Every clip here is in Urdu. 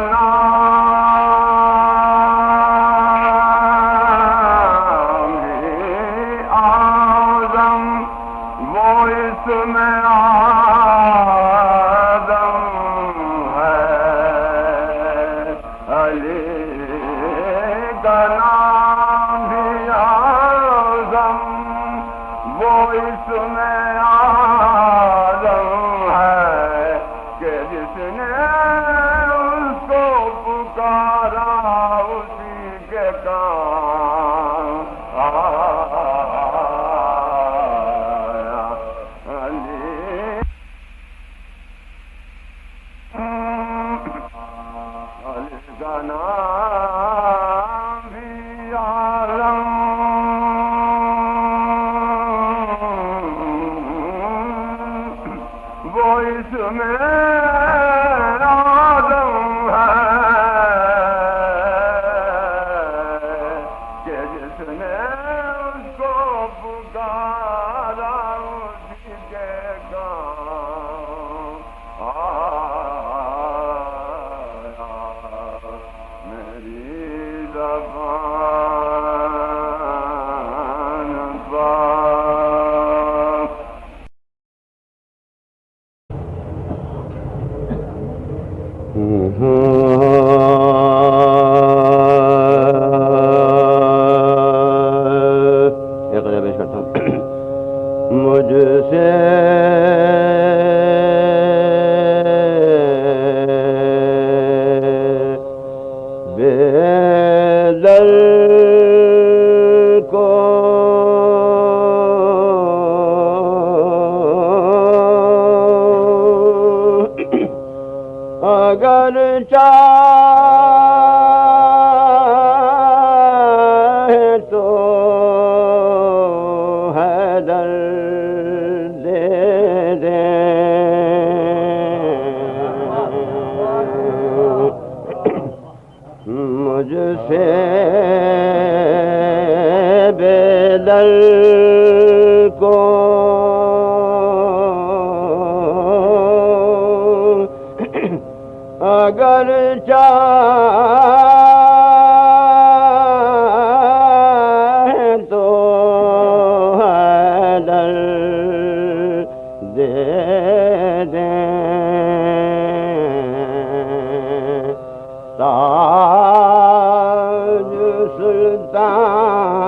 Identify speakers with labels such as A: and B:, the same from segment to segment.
A: نام اعظم وہ اسم آدم ہے، علی کا نام بھی اعظم وہ اسم آدم ہے کہ جس نے اس کو پکارا اسی کے کام آیا علی کا نام بھی اعظم وہ اسم آدم ہے کہ جس نے اس کو پکارا اسی کے کام آیا میری زبان پر مجھ سے بے دل کو اگر چاہے تو حیدر دے دے مجھ سے بے دل کو اگر چاہے تو حیدر دے دیں تاج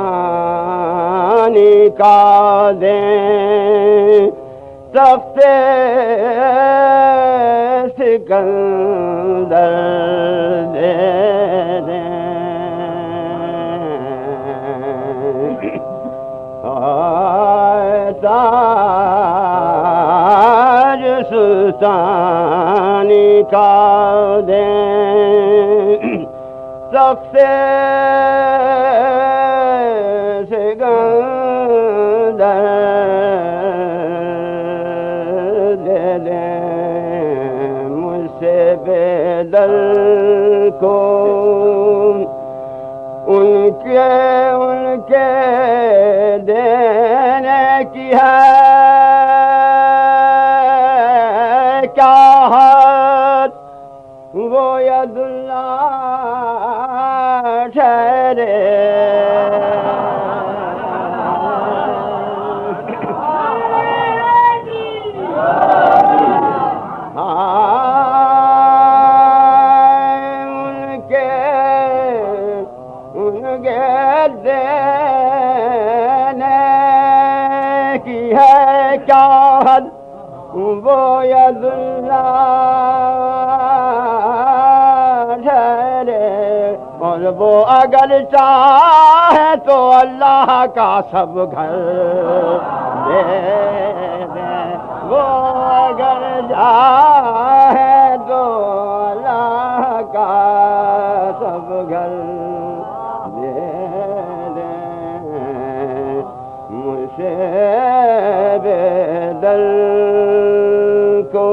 A: سلطانی کا دیں تخت سکندر دے دیں تاج سلطانی کا دیں تخت سکندر دے دیں مجھ سے بے دل کو ان کے دینے کی ہے کیا حد وہ ید اللہ ٹھہرے دینے کی ہے کیا حد وہ ید اللہ ٹھہرے اور وہ اگر چاہے تو اللہ کا سب گھر دے دے وہ اگر چاہے تو اللہ کا سب گھر مجھ سے بے دل کو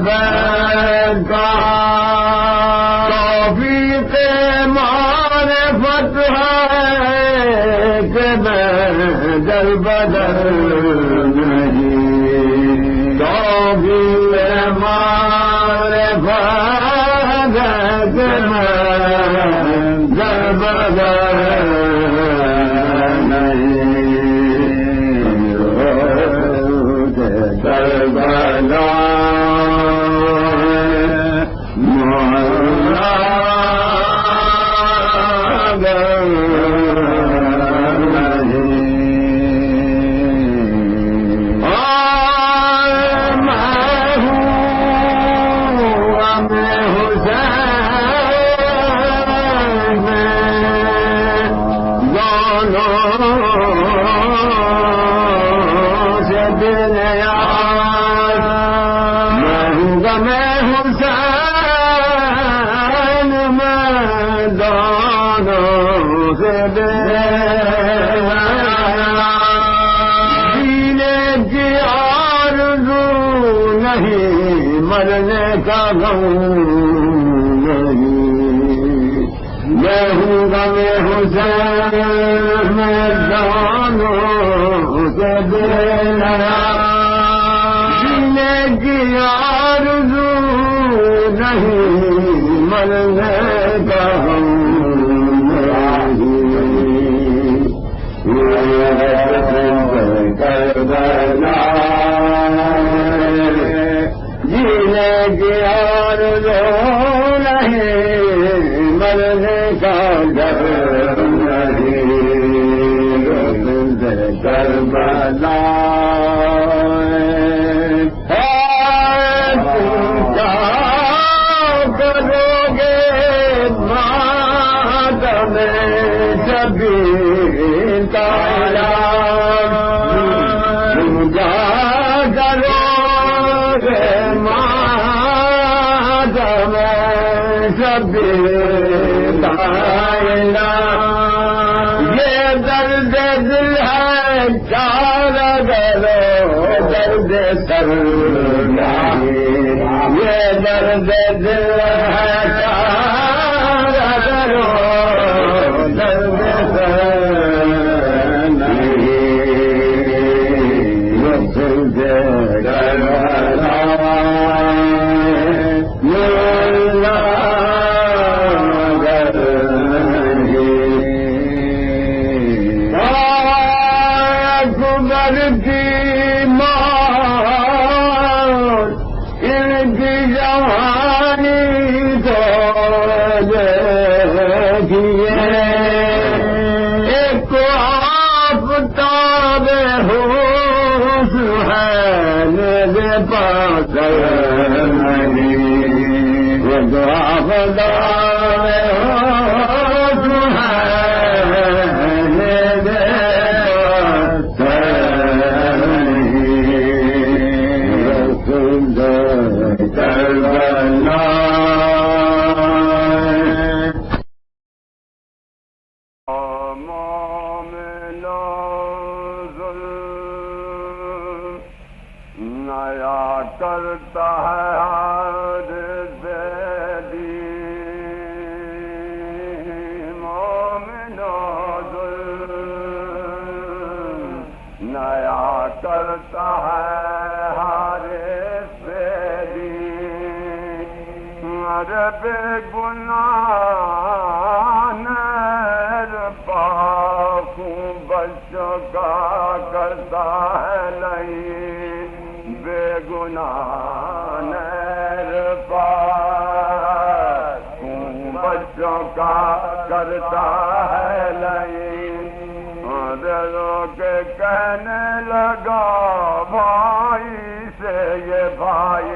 A: کا توفیق معرفت ہے کہ میں در بدر نہیں توفیق معرفت ہے کہ میں در بدر کربلا مرنے کا غم نہیں میں ہوں غم حسین میں دانوں سے دینا جینے کی آرزو نہیں مرنے کا غم کربلا جینے کی آرزو نہیں مرنے کا ڈر نہیں کربلا کیا کرو گے ماتم شبیر کا یہ درد دل ہے چار گلو درد سر یہ درد دل ہے چار گلو درد سر کرتا ہے ہر زیدی مومنو ظلم نیا کرتا ہے ہر زیدی ارے بے گناہ نیر پاکوں بچوں کا کرتا ہے نہیں بے گناہ نیر پاکوں بچوں کا کرتا ہے نہیں رو کے کہنے لگا بھائی سے یہ بھائی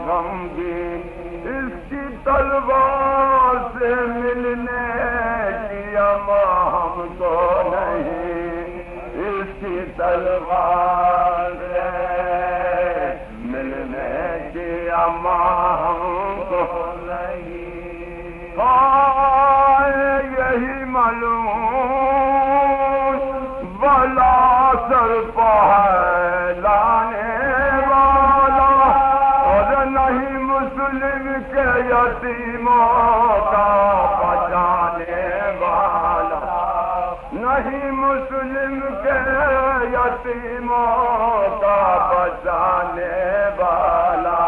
A: غمگین اس کی تلوار سے ملنے کی اما ہم کو نہیں اس کی تلوار سے ملنے کی اما ہم کو نہیں یہی معلوم بلا سر پہ لانے والا اور نہ مسلم کے یتیموں کا بچانے والا، نہیں مسلم کے یتیموں کا بچانے والا،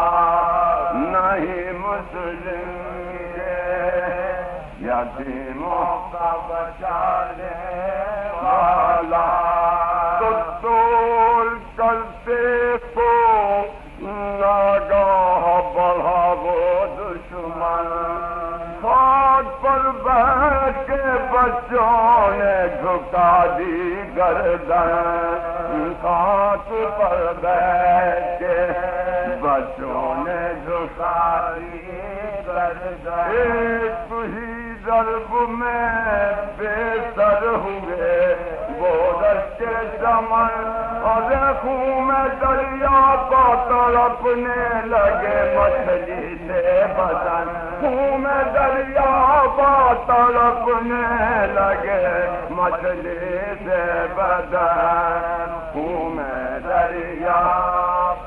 A: نہیں مسلم کے یتیموں کا بچانے والا۔ تو تول کرتے کو ناگاہ بڑھا وہ دشمن، خاک پر بیٹھ کے بچوں نے جھکا دی گردن، خاک پر بیٹھ کے بچوں نے جھکا دی گردن۔ ایک ہی ضرب میں بے سر ہوئے وہ رش کے چمن، اور خون میں دریا کو تڑپنے لگے مچھلی سے بدن، خون میں دریا کو تڑپنے لگے مچھلی سے بدن، خون میں دریا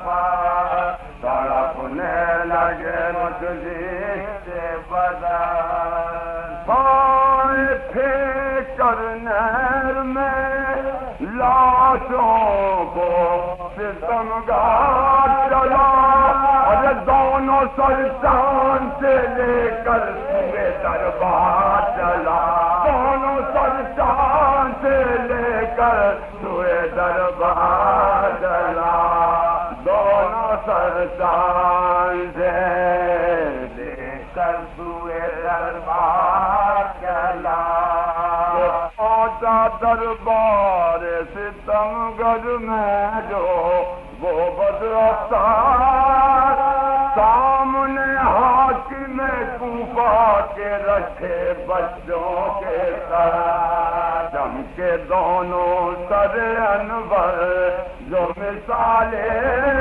A: پر تڑپنے لگے مچھلی سے بدن۔ پائے پھینک کر نہر میں لاشوں کو ستمگار چلا، اور دونوں سر چاند سے لے کر سوئے دربار چلا، دونوں سر چاند سے لے کر سوئے دربار چلا، دونوں سر چاند سے لے کر سوئے دربار چلا۔ پہنچا دربار ستم گھر میں جو وہ بدرفتار، سامنے حاکم کوفہ کے رکھے بچوں کے سر، جم کے دونوں سر انور جو مثال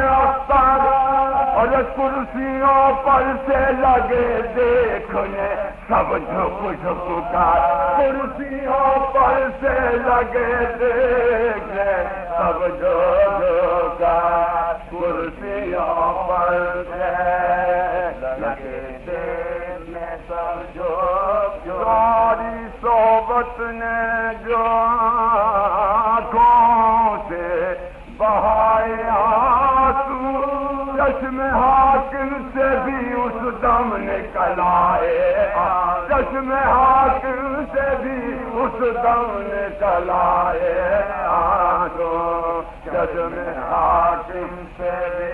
A: اختر، اور کرسیوں پر سے لگے دیکھنے سب جھک جھک کر، کرسیوں پر سے لگے دیکھنے سب جھک جھک کر، کرسیوں پر سے لگے دیکھنے سب جھک جھک۔ ساری صحبت نے جو آنکھوں سے بہائے آنسو، چشم حاکم سے بھی اس دم نکل آئے، چشم حاکم سے بھی اس دم نکل آئے آنسو، چشم حاکم سے بھی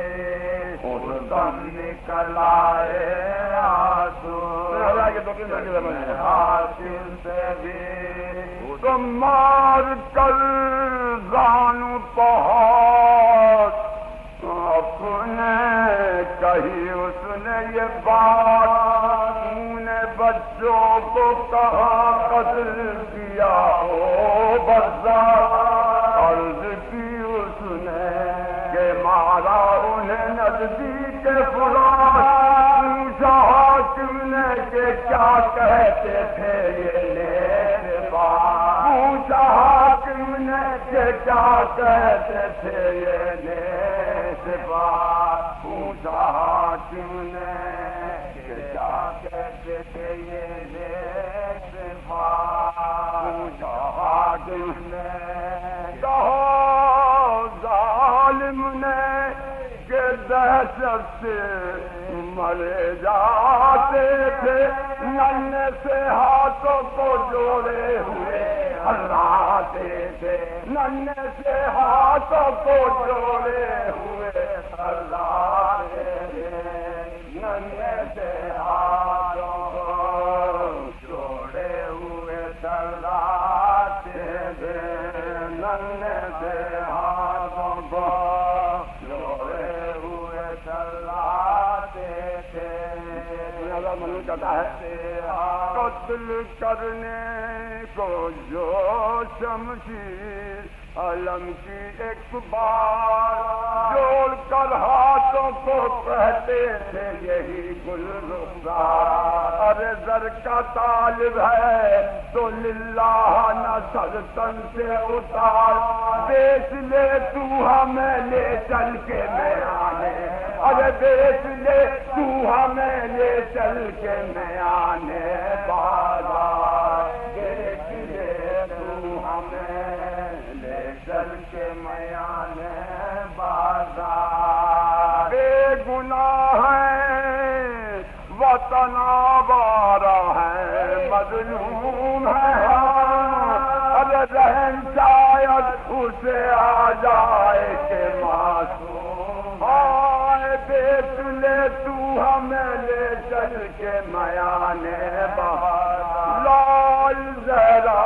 A: اس دم نکل آئے آنسو، حاکم سے بھی۔ تو مار کر زانو پہاڑ اپنے کہی اس نے یہ بات، نے بچوں کو کہا قتل کیا ہو بزار، عرض کی اس نے کہ مارا انہیں نزدیک فرات، پوچھا حاکم نے کہ کیا کہتے تھے یہ نیک بات، پوچھا حاکم نے کہ کیا کہتے تھے یہ نیک بات، پوچھا حاکم نے کہ کیا کہتے تھے یہ نیک بات، پوچھا حاکم نے کہا ظالم نے کہ دہشت سے مرے جاتے تھے، ننھے سے ہاتھوں کو جوڑے ہوئے ہلاتے تھے، ننھے سے ہاتھوں کو جوڑے ہوئے ہلاتے تھے، ننھے سے ہاتھوں کو جوڑے ہوئے ہلاتے تھے، ننھے سے ہاتھوں کو جوڑے ہوئے ہلاتے تھے۔ منو کہتا ہے قتل کرنے کو جو شمشیر علم کی ایک بار جوڑ کر ہاتھوں کو کہتے تھے یہی گل رخسار، ارے زر کا طالب ہے تو للہ نہ سر تن سے اتار، بیچ لے تو ہمیں لے چل کے میانے، ارے بیچ لے تو ہمیں چل کے میانے بازار گرے تو ہمیں لے چل کے میانے بازار بے گناہ ہے وطن آوارہ ہے مظلوم ہے ارے رحم شاید اسے آ جائے کہ معصوم ہائے دیکھ لے تو ہمیں لے چل کے میانے بازار لال زہرا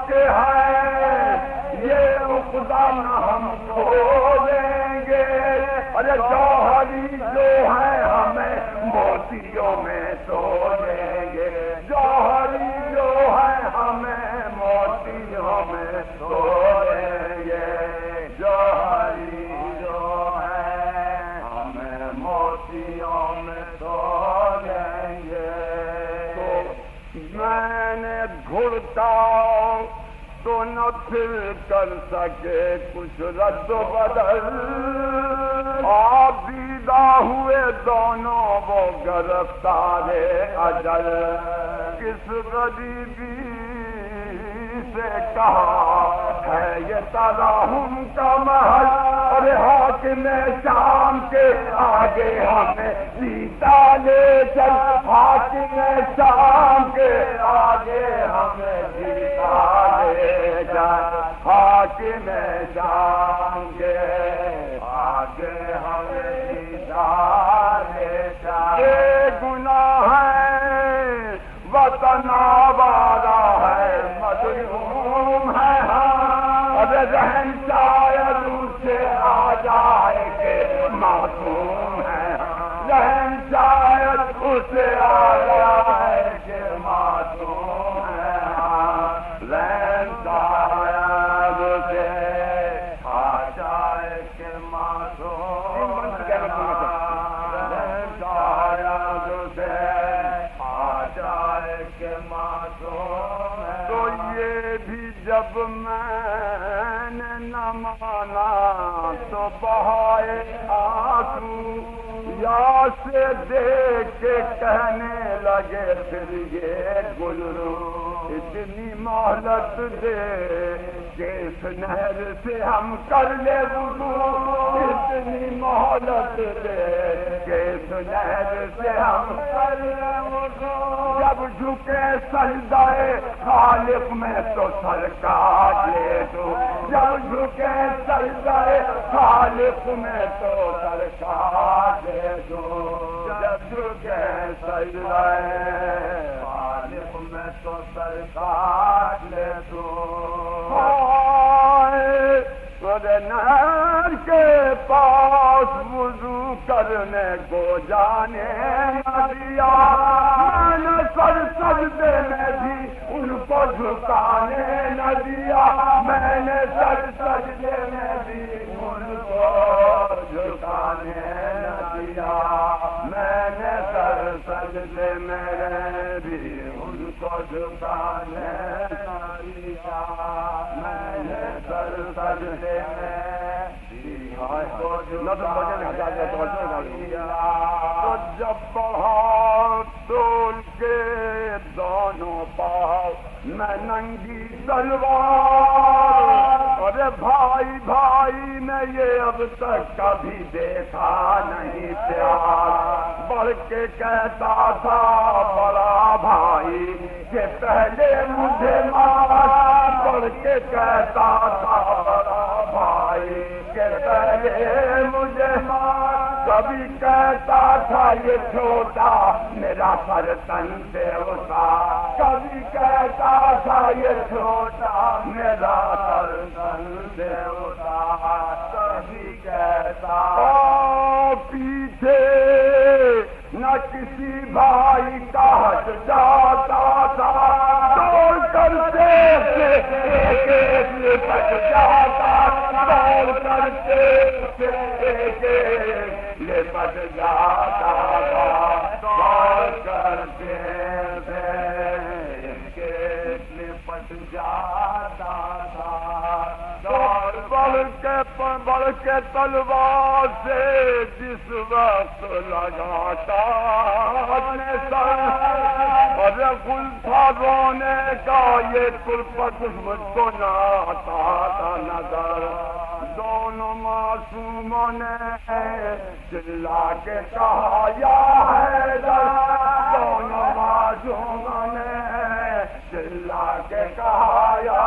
A: کے ہے یہ عقدہ نہ ہم کھولیں گے ارے جوہری جو ہے ہمیں موتیوں میں تولیں گے جوہری جو ہے ہمیں موتیوں میں تولیں گے جوہری جو ہے ہمیں موتیوں میں تولیں گے تو میں نے گھڑتا تو نہ پھر کر سکے کچھ رد و بدل آپ دیدہ ہوئے دونوں وہ گرفتار اجل کس غریبی سے کہا ہے یہ تراہم کا محل ارے حاکم شام کے آگے ہمیں سیتا لے چل حاکم شام کے آگے ہمیں سیتا لے چل حاکم شام کے آگے ہمیں سیتا لے چل بے گناہ ہے وطن آوارہ ہے مظلوم ہے ارے رحم شاید اسے آ جائے کہ معصوم ہے رحم شاید اسے آ جائے کہ معصوم ہے رحم شاید اسے آ جائے کہ معصوم ہے رحم شاید اسے آ جائے کہ معصوم ہے تو یہ بھی جب میں نے نہ مانا تو بہائے آنسو یا سے دیکھ کے کہنے لگے پھر یہ گلرو اتنی مہلت دے کہ اس نہر سے ہم کر لے وضو اتنی مہلت دے کہ اس نہر سے ہم کر لے وضو جب جھکے سجدہ خالق میں تو سر کاٹ لے تو جب جھکے سجدہ خالق میں تو سر کاٹ لے تو جب جھکے سجدہ خالق میں تو سر کاٹ لے تو نہر کے پاس وضو کرنے کو جانے نہ دیا میں نے سر سجدے میں بھی ان کو جھکانے نہ دیا میں نے سر سجدے میں بھی ان کو جھکانے نہ دیا میں نے سر سجدے میں بھی ان کو جھکانے نہ دیا میں نے سر سجدے تو جب بڑھا تول کے دونوں پاؤ میں ننگی تلوار ارے بھائی بھائی نے یہ اب تک کبھی دیکھا نہیں پیار بڑھ کے کہتا تھا بڑا بھائی کہ پہلے مجھے مار بڑھ کے کہتا تھا بڑا بھائی کہ پہلے مجھے مار کبھی کہتا تھا یہ چھوٹا میرا سر تن سے اٹھا کبھی کہتا تھا یہ چھوٹا میرا سر تن سے اٹھا کبھی کہتا پیچھے نہ کسی بھائی کا ہٹ جاتا تھا دوڑ کر ایک ایک لپٹ جاتا دوڑ کر ایک ایک لپٹ جاتا تھا دوڑ کر ایک ایک لپٹ جاتا تھا دوڑ بڑھ کے بڑھ کے تلوار سے جس وقت لگاتا اپنے سر اور گل تھا رونے کا یہ ترپت مجھ کو نہ آتا نظر دونوں معصوموں نے چلا کے کہا یا حیدر دونوں معصوموں نے چلا کے کہا یا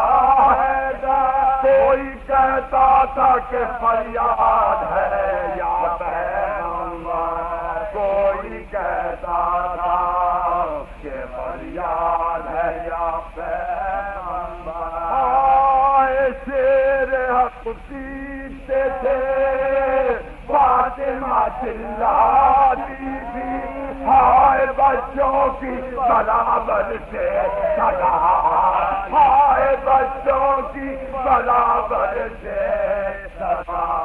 A: حیدر کوئی کہتا تھا کہ فریاد ہے یا پیغمبر کوئی کہتا تھا کہ فریاد ہے یا پیغمبر شیر حق پیتے تھے فاطمہ چلاتی تھی ہائے بچوں کی برابر سے صدا ہائے بچوں کی برابر سے صدا